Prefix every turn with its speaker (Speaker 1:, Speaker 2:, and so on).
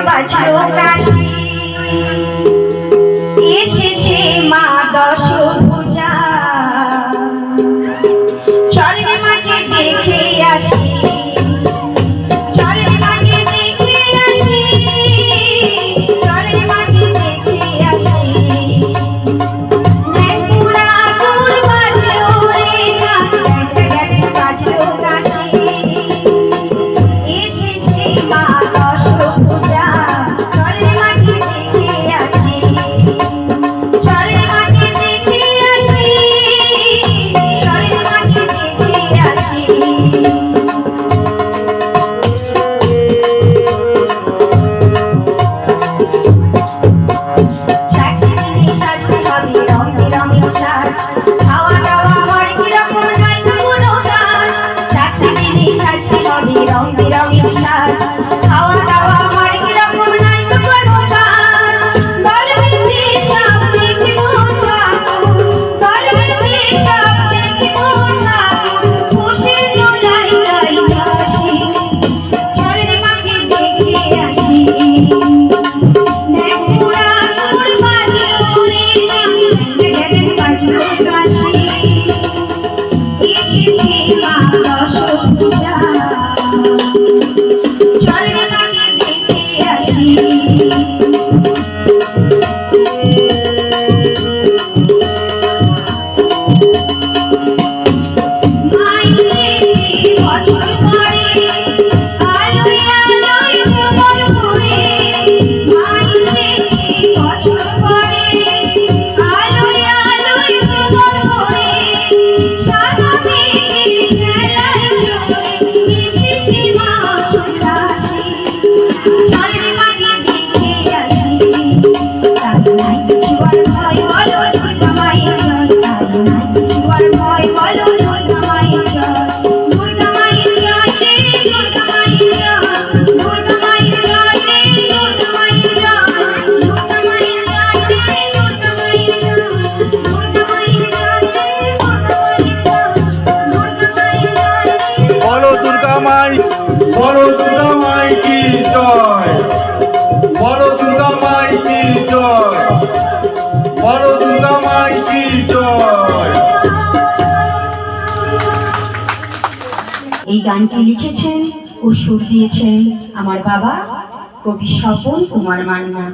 Speaker 1: বাজলো কাশি এসেছে মা দশভুজা, চল রে মাকে দেখে আসি, চল রে মাকে দেখে আসি, চল রে মাকে দেখে আসি। ঢ্যাঙ্গুরা গুড় বাজলো রে না, বাজলো কাশি এসেছে মা দশভুজা, চল রে মাকে দেখে আসি, চল রে মাকে দেখে আসি, চল রে মাকে দেখে আসি। খাওয়া দাওয়া আমার কিরকম নাই তো কোনো গান, চাকরি দিনে সাজতে হবে রং বেরঙের সাজ, খাওয়া দাওয়া আমার কিরকম নাই তো কোনো গান। গর্ভে সব দেখে মন ঠাকুর, গর্ভে সব দেখে মন ঠাকুর, খুশি দোলাই গাই আসি, চল রে মাকে দেখে আসি। ঢ্যাঙ্গুরা গুড় বাজলো রে না, বাজলো কাশি এসেছে মা দশভুজা, চল রে মাকে দেখে আসি।
Speaker 2: বলো দুর্গা মাই কি জয়, বলো দুর্গা মাই কি জয়, বলো দুর্গা মাই কি জয়।
Speaker 1: এই গানটি লিখেছেন ও সুর দিয়েছেন আমার বাবা কবি স্বপন কুমার মান্না।